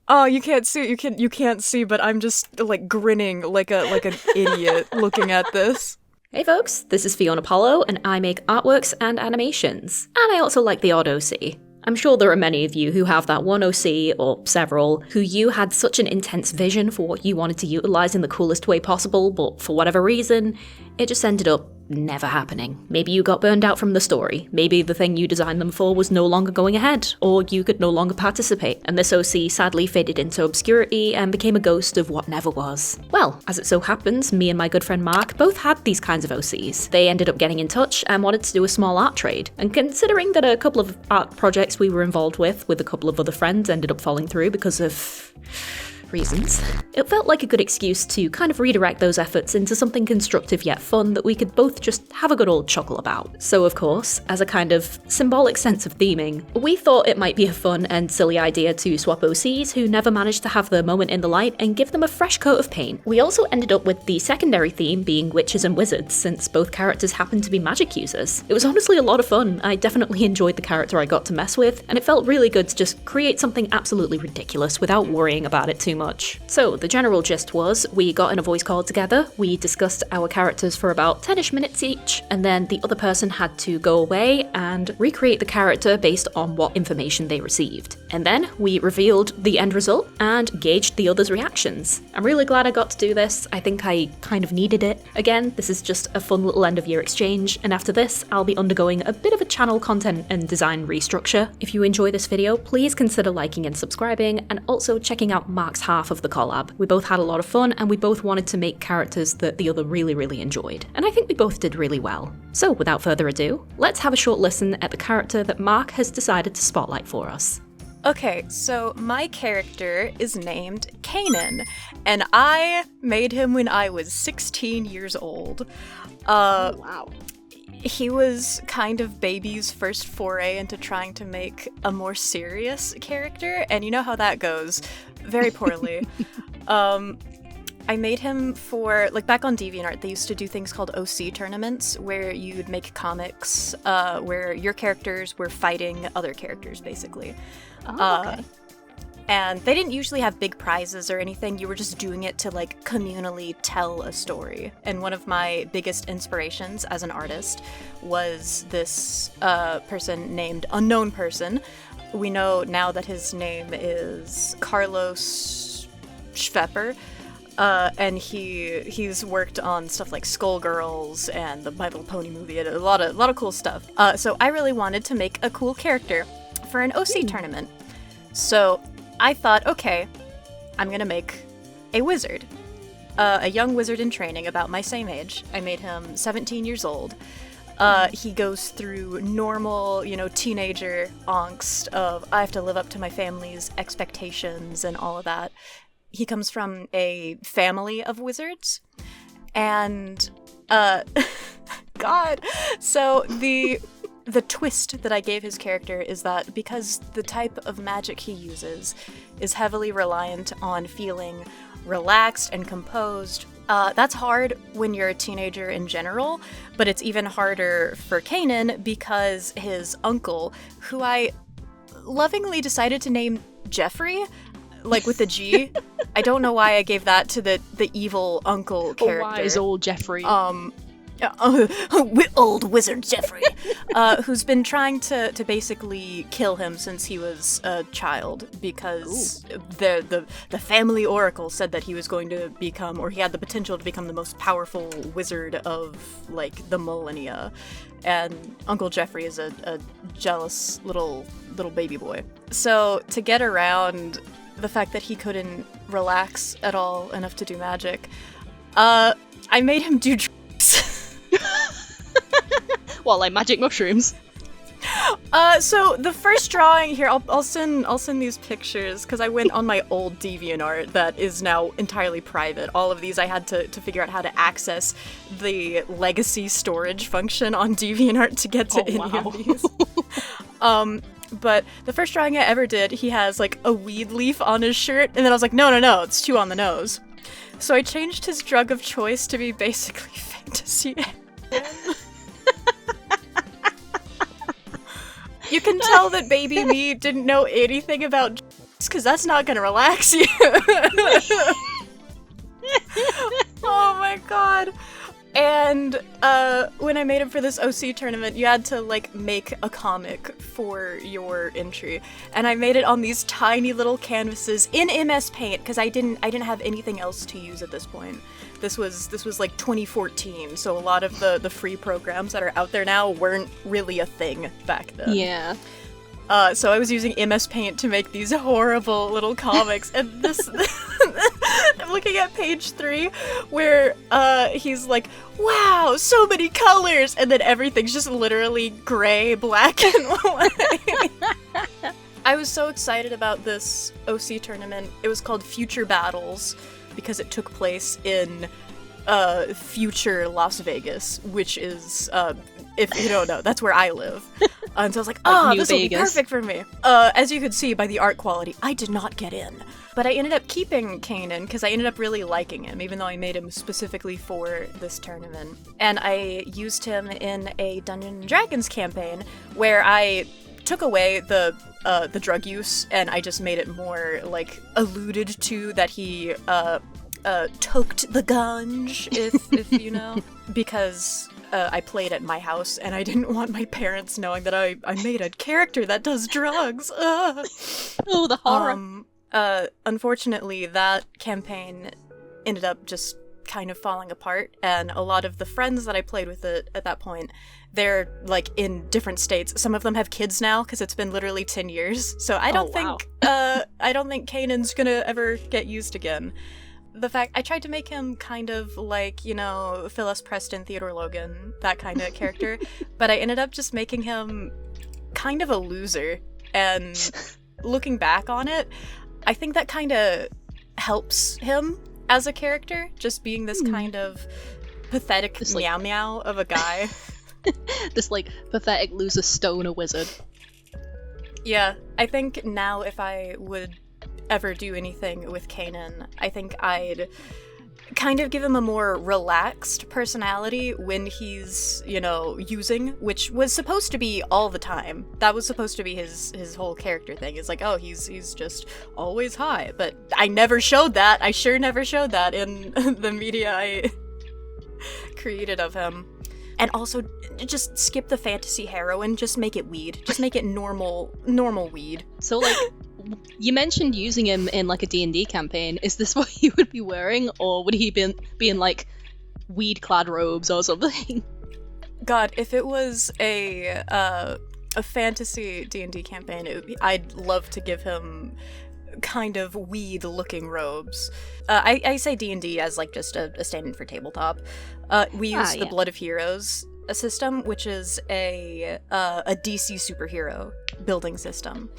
Oh, you can't see. You can't see, but I'm just like grinning like an idiot looking at this. Hey folks, this is fionapollo, and I make artworks and animations. And I also like the odd OC. I'm sure there are many of you who have that one OC, or several, who you had such an intense vision for what you wanted to utilize in the coolest way possible, but for whatever reason, it just ended up never happening. Maybe you got burned out from the story, maybe the thing you designed them for was no longer going ahead, or you could no longer participate, and this OC sadly faded into obscurity and became a ghost of what never was. Well, as it so happens, me and my good friend Mark both had these kinds of OCs. They ended up getting in touch and wanted to do a small art trade, and considering that a couple of art projects we were involved with a couple of other friends ended up falling through because of reasons, it felt like a good excuse to kind of redirect those efforts into something constructive yet fun that we could both just have a good old chuckle about. So of course, as a kind of symbolic sense of theming, we thought it might be a fun and silly idea to swap OCs who never managed to have their moment in the light and give them a fresh coat of paint. We also ended up with the secondary theme being witches and wizards, since both characters happened to be magic users. It was honestly a lot of fun. I definitely enjoyed the character I got to mess with, and it felt really good to just create something absolutely ridiculous without worrying about it too much. So the general gist was, we got in a voice call together, we discussed our characters for about 10ish minutes each, and then the other person had to go away and recreate the character based on what information they received. And then we revealed the end result and gauged the other's reactions. I'm really glad I got to do this. I think I kind of needed it. Again, this is just a fun little end of year exchange, and after this, I'll be undergoing a bit of a channel content and design restructure. If you enjoy this video, please consider liking and subscribing, and also checking out Mark's half of the collab. We both had a lot of fun, and we both wanted to make characters that the other really enjoyed. And I think we both did really well. So without further ado, let's have a short listen at the character that Mark has decided to spotlight for us. Okay, so my character is named Cainen, and I made him when I was 16 years old. Oh, wow. He was kind of baby's first foray into trying to make a more serious character, and you know how that goes. Very poorly. I made him for, like, back on DeviantArt, they used to do things called OC tournaments, where you'd make comics where your characters were fighting other characters, basically. Okay. And they didn't usually have big prizes or anything. You were just doing it to, like, communally tell a story. And one of my biggest inspirations as an artist was this person named Unknown Person. We know now that his name is Carlos Schwepper. And he's worked on stuff like Skullgirls and the My Little Pony movie and a lot of cool stuff. So I really wanted to make a cool character for an OC tournament. So I thought, okay, I'm gonna make a wizard, a young wizard in training about my same age. I made him 17 years old. He goes through normal, teenager angst of I have to live up to my family's expectations and all of that. He comes from a family of wizards, and God. So the twist that I gave his character is that because the type of magic he uses is heavily reliant on feeling relaxed and composed, that's hard when you're a teenager in general, but it's even harder for Cainen because his uncle, who I lovingly decided to name Jeffrey, like with a G. I don't know why I gave that to the evil uncle character. Wise old Jeffrey. Old wizard Jeffrey, who's been trying to basically kill him since he was a child because the family oracle said that he was going to become, or he had the potential to become, the most powerful wizard of, like, the millennia. And Uncle Jeffrey is a jealous little baby boy. So to get around the fact that he couldn't relax at all enough to do magic, I made him do drugs. Well, like magic mushrooms. So the first drawing here, I'll send these pictures because I went on my old DeviantArt that is now entirely private. All of these I had to figure out how to access the legacy storage function on DeviantArt to get to any of these. But the first drawing I ever did, he has like a weed leaf on his shirt, and then I was like, no, it's too on the nose. So I changed his drug of choice to be basically fantasy. You can tell that baby me didn't know anything about drugs because that's not gonna relax you. Oh my god. And when I made him for this OC tournament, you had to like make a comic for your entry, and I made it on these tiny little canvases in MS Paint because I didn't have anything else to use at this point. This was like 2014, so a lot of the free programs that are out there now weren't really a thing back then. Yeah. So I was using MS Paint to make these horrible little comics, and this I'm looking at page 3 where he's like, wow, so many colors, and then everything's just literally gray, black, and white. I was so excited about this OC tournament. It was called Future Battles because it took place in future Las Vegas, which is, if you don't know, that's where I live. And so I was like, oh, this will be perfect for me. As you could see by the art quality, I did not get in. But I ended up keeping Cainen because I ended up really liking him, even though I made him specifically for this tournament. And I used him in a Dungeons & Dragons campaign where I took away the drug use and I just made it more, like, alluded to that he, toked the ganj, if you know, because I played at my house and I didn't want my parents knowing that I made a character that does drugs. Oh, the horror. Unfortunately, that campaign ended up just kind of falling apart, and a lot of the friends that I played with it at that point, they're like in different states. Some of them have kids now because it's been literally 10 years. So I don't think Cainen's gonna ever get used again. The fact I tried to make him kind of like, you know, Phyllis Preston, Theodore Logan, that kind of character, but I ended up just making him kind of a loser. And looking back on it, I think that kind of helps him as a character, just being this kind of pathetic meow meow of a guy. This like pathetic loser stoner wizard. Yeah, I think now if I would ever do anything with Cainen, I think I'd kind of give him a more relaxed personality when he's, you know, using, which was supposed to be all the time. That was supposed to be his whole character thing. It's like, oh, he's just always high. But I never showed that. I sure never showed that in the media I created of him. And also, just skip the fantasy heroine, just make it weed. Just make it normal weed. So, like, you mentioned using him in, like, a D&D campaign. Is this what he would be wearing, or would he be in, like, weed-clad robes or something? God, if it was a fantasy D&D campaign, I'd love to give him kind of weed-looking robes. I say D&D as, like, just a stand-in for tabletop. We use the Blood of Heroes system, which is a DC superhero building system.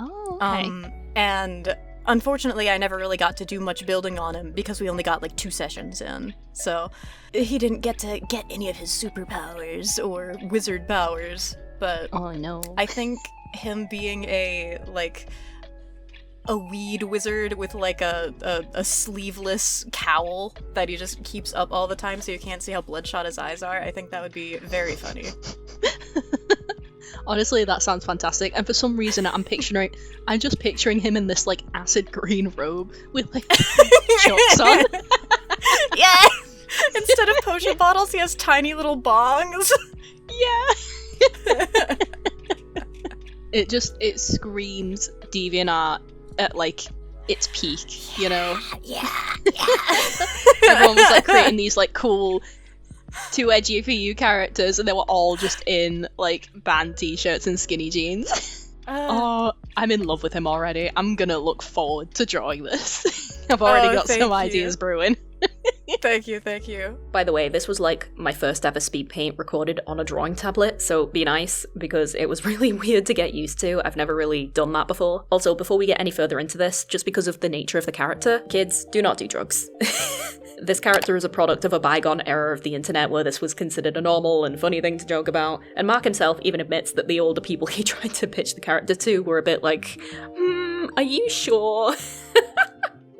Oh, okay. And unfortunately, I never really got to do much building on him because we only got like 2 sessions in. So he didn't get to get any of his superpowers or wizard powers. But oh no, I think him being a weed wizard with like a sleeveless cowl that he just keeps up all the time so you can't see how bloodshot his eyes are, I think that would be very funny. Honestly, that sounds fantastic, and for some reason I'm just picturing him in this like acid green robe with like chucks on. Yeah! Instead of potion bottles, he has tiny little bongs. Yeah. It screams DeviantArt at like its peak, you know? Yeah. Everyone was like creating these like cool too edgy for you characters, and they were all just in like band t-shirts and skinny jeans. Oh, I'm in love with him already. I'm gonna look forward to drawing this. I've already got some ideas brewing. Thank you. By the way, this was like my first ever speed paint recorded on a drawing tablet, so be nice, because it was really weird to get used to. I've never really done that before. Also, before we get any further into this, just because of the nature of the character, kids, do not do drugs. This character is a product of a bygone era of the internet where this was considered a normal and funny thing to joke about, and Mark himself even admits that the older people he tried to pitch the character to were a bit like, are you sure?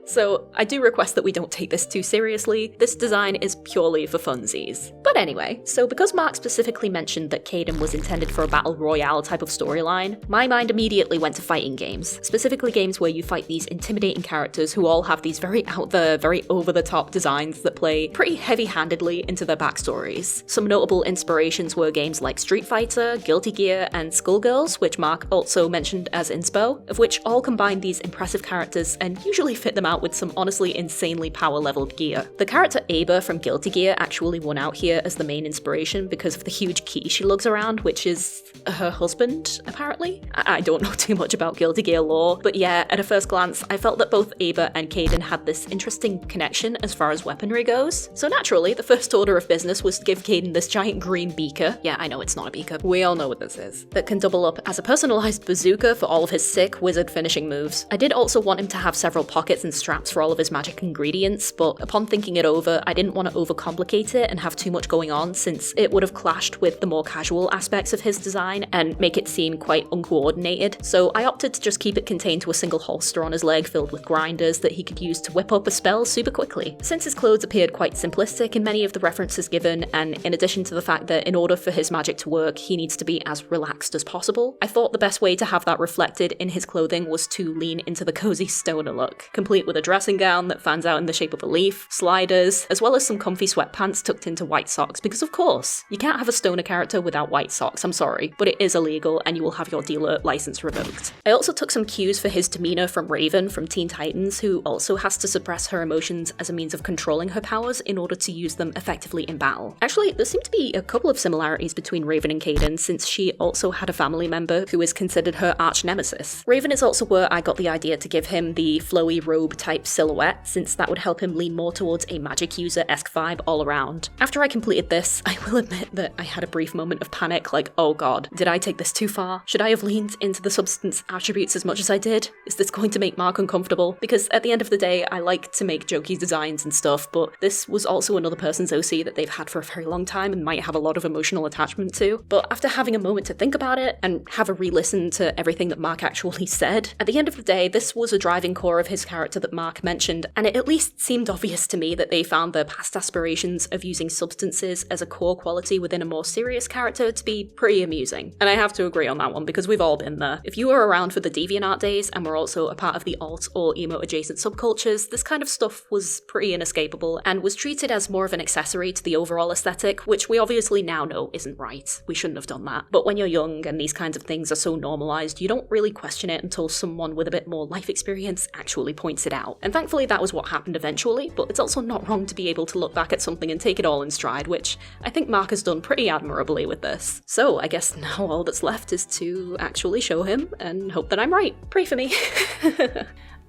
So I do request that we don't take this too seriously. This design is purely for funsies. But anyway, so because Mark specifically mentioned that Cainen was intended for a battle royale type of storyline, my mind immediately went to fighting games, specifically games where you fight these intimidating characters who all have these very out there, very over-the-top designs that play pretty heavy-handedly into their backstories. Some notable inspirations were games like Street Fighter, Guilty Gear, and Skullgirls, which Mark also mentioned as inspo, of which all combine these impressive characters and usually fit them out with some honestly insanely power-leveled gear. The character Aber from Guilty Gear actually won out here as the main inspiration because of the huge key she lugs around, which is her husband, apparently. I don't know too much about Guilty Gear lore, but yeah, at a first glance, I felt that both Aber and Cainen had this interesting connection as far as weaponry goes. So naturally, the first order of business was to give Cainen this giant green beaker. Yeah, I know it's not a beaker. We all know what this is. That can double up as a personalized bazooka for all of his sick wizard finishing moves. I did also want him to have several pockets and straps for all of his magic ingredients, but upon thinking it over, I didn't want to overcomplicate it and have too much going on, since it would have clashed with the more casual aspects of his design and make it seem quite uncoordinated. So I opted to just keep it contained to a single holster on his leg filled with grinders that he could use to whip up a spell super quickly. Since his clothes appeared quite simplistic in many of the references given, and in addition to the fact that in order for his magic to work, he needs to be as relaxed as possible, I thought the best way to have that reflected in his clothing was to lean into the cozy stoner look, complete with a dressing gown that fans out in the shape of a leaf, sliders, as well as some comfy sweatpants tucked into white socks, because of course, you can't have a stoner character without white socks, I'm sorry, but it is illegal and you will have your dealer license revoked. I also took some cues for his demeanor from Raven from Teen Titans, who also has to suppress her emotions as a means of controlling her powers in order to use them effectively in battle. Actually, there seem to be a couple of similarities between Raven and Cainen, since she also had a family member who is considered her arch nemesis. Raven is also where I got the idea to give him the flowy robe type silhouette, since that would help him lean more towards a magic user-esque vibe all around. After I completed this, I will admit that I had a brief moment of panic, like, oh god, did I take this too far? Should I have leaned into the substance attributes as much as I did? Is this going to make Mark uncomfortable? Because at the end of the day, I like to make jokey designs and stuff, but this was also another person's OC that they've had for a very long time and might have a lot of emotional attachment to. But after having a moment to think about it and have a re-listen to everything that Mark actually said, at the end of the day, this was a driving core of his character that Mark mentioned, and it at least seemed obvious to me that they found their past aspirations of using substances as a core quality within a more serious character to be pretty amusing. And I have to agree on that one, because we've all been there. If you were around for the DeviantArt days and were also a part of the alt or emo adjacent subcultures, this kind of stuff was pretty inescapable and was treated as more of an accessory to the overall aesthetic, which we obviously now know isn't right. We shouldn't have done that. But when you're young and these kinds of things are so normalized, you don't really question it until someone with a bit more life experience actually points it out. And thankfully that was what happened eventually, but it's also not wrong to be able to look back at something and take it all in stride, which I think Mark has done pretty admirably with this. So I guess now all that's left is to actually show him and hope that I'm right. Pray for me.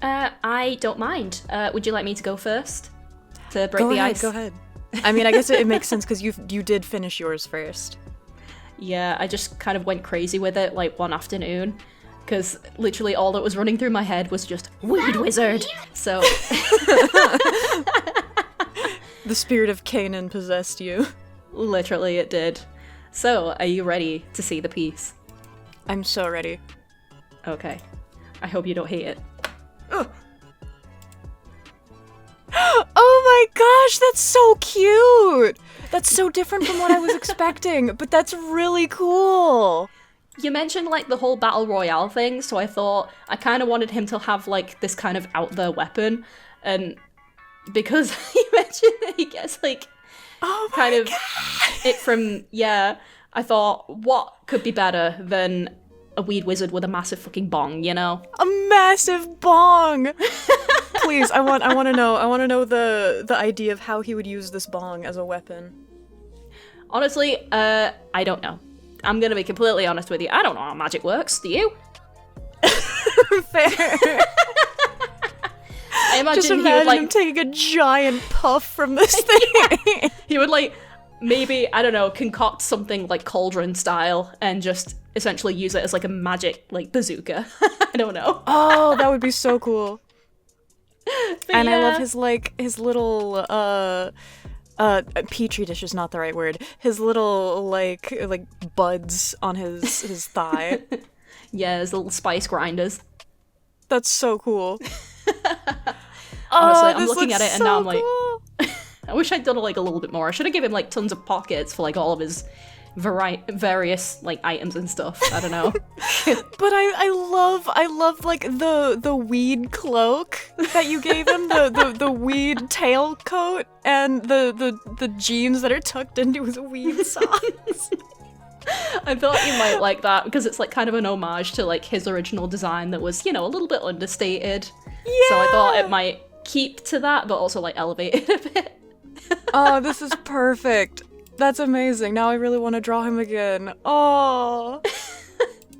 I don't mind. Would you like me to go first? To break the ice? Go ahead. I mean, I guess it makes sense because you did finish yours first. Yeah, I just kind of went crazy with it like one afternoon, because literally all that was running through my head was just Weed Wizard. So the spirit of Cainen possessed you. Literally it did. So, are you ready to see the piece? I'm so ready. Okay. I hope you don't hate it. Oh my gosh, that's so cute! That's so different from what I was expecting, but that's really cool! You mentioned, like, the whole Battle Royale thing, so I thought I kind of wanted him to have, like, this kind of out-there weapon, and because you mentioned that he gets, like, kind of it from, yeah, I thought, what could be better than a weed wizard with a massive fucking bong, you know? A massive bong! Please, I want to know the idea of how he would use this bong as a weapon. Honestly, I don't know. I'm gonna be completely honest with you. I don't know how magic works. Do you? Fair. I imagine Just imagine he would, like, him taking a giant puff from this thing. He would, like, maybe, I don't know, concoct something like cauldron style and just essentially use it as like a magic, like, bazooka. I don't know. Oh, that would be so cool. And yeah. I love his little, petri dish is not the right word. His little, like buds on his thigh. Yeah, his little spice grinders. That's so cool. Honestly, I'm looking at it and now I'm like, I wish I'd done like a little bit more. I should have given him like tons of pockets for like all of his various like items and stuff. I don't know. But I love like the weed cloak that you gave him, the weed tailcoat, and the jeans that are tucked into his weed socks. I thought you might like that because it's like kind of an homage to like his original design that was, you know, a little bit understated. Yeah. So I thought it might keep to that, but also like elevate it a bit. Oh, this is perfect. That's amazing. Now I really want to draw him again. Oh.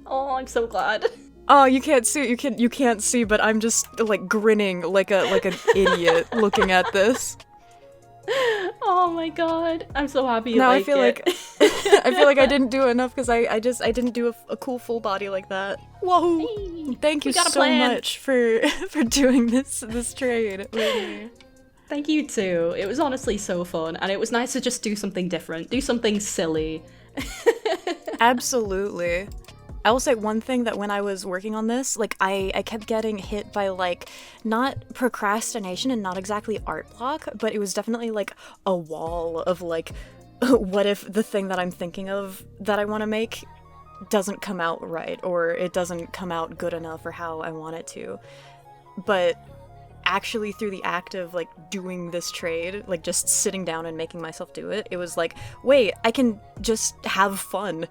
Oh, I'm so glad. Oh, you can't see. You can't see, but I'm just like grinning like an idiot looking at this. Oh my god, I'm so happy. Now I feel like I feel like I didn't do enough because I didn't do a cool full body like that. Whoa! Hey, thank you so much for doing this trade with me. Thank you too. It was honestly so fun, and it was nice to just do something different, do something silly. Absolutely. I will say one thing, that when I was working on this, like I kept getting hit by like not procrastination and not exactly art block, but it was definitely like a wall of like, what if the thing that I'm thinking of that I want to make doesn't come out right, or it doesn't come out good enough or how I want it to. But actually through the act of like doing this trade, like just sitting down and making myself do it, it was like, wait, I can just have fun.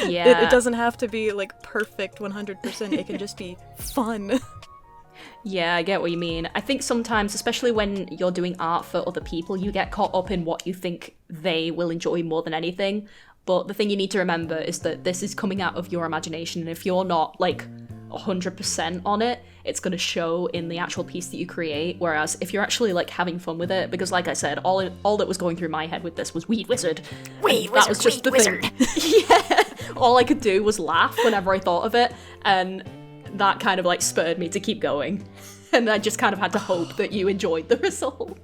Yeah. It doesn't have to be like perfect 100%, it can just be fun. Yeah, I get what you mean. I think sometimes, especially when you're doing art for other people, you get caught up in what you think they will enjoy more than anything. But the thing you need to remember is that this is coming out of your imagination, and if you're not like 100% on it, it's going to show in the actual piece that you create. Whereas if you're actually like having fun with it, because like I said, all that was going through my head with this was Weed Wizard. That was just the thing. Yeah, all I could do was laugh whenever I thought of it, and that kind of like spurred me to keep going. And I just kind of had to hope that you enjoyed the result.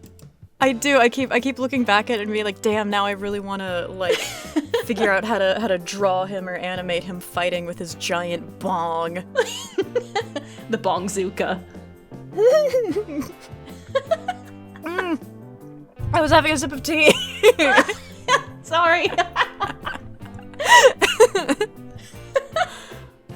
I do. I keep looking back at it and being like, damn, now I really want to like figure out how to draw him or animate him fighting with his giant bong. The bongzooka. I was having a sip of tea. Sorry.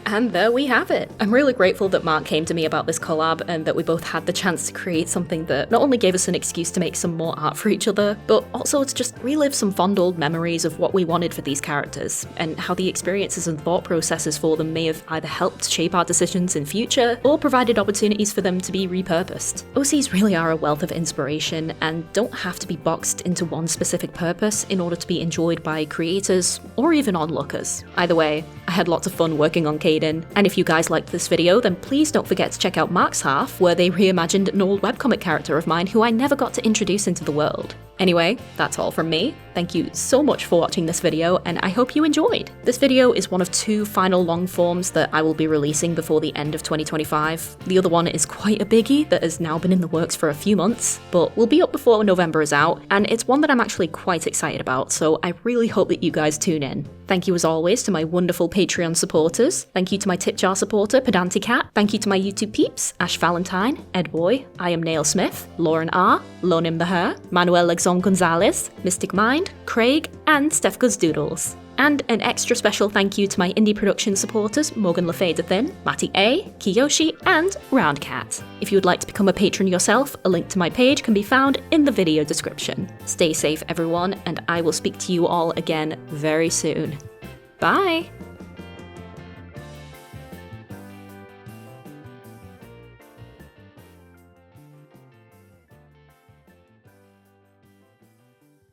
And there we have it. I'm really grateful that Mark came to me about this collab and that we both had the chance to create something that not only gave us an excuse to make some more art for each other, but also to just relive some fond old memories of what we wanted for these characters and how the experiences and thought processes for them may have either helped shape our decisions in future or provided opportunities for them to be repurposed. OCs really are a wealth of inspiration and don't have to be boxed into one specific purpose in order to be enjoyed by creators or even onlookers. Either way, I had lots of fun working on Cainen, and if you guys liked this video, then please don't forget to check out Mark's half, where they reimagined an old webcomic character of mine who I never got to introduce into the world. Anyway, that's all from me. Thank you so much for watching this video, and I hope you enjoyed. This video is one of 2 final long forms that I will be releasing before the end of 2025. The other one is quite a biggie that has now been in the works for a few months, but will be up before November is out, and it's one that I'm actually quite excited about, so I really hope that you guys tune in. Thank you as always to my wonderful Patreon supporters. Thank you to my tip jar supporter, Pedanticat. Thank you to my YouTube peeps, Ash Valentine, Ed Boy, I Am Nail Smith, Lauren R, Lonim the Her, Manuel Legzon Gonzalez, Mystic Mind, Craig, and Steph Doodles. And an extra special thank you to my indie production supporters, Morgan LaFaderthin, Matty A, Kiyoshi, and Roundcat. If you would like to become a patron yourself, a link to my page can be found in the video description. Stay safe everyone, and I will speak to you all again very soon. Bye!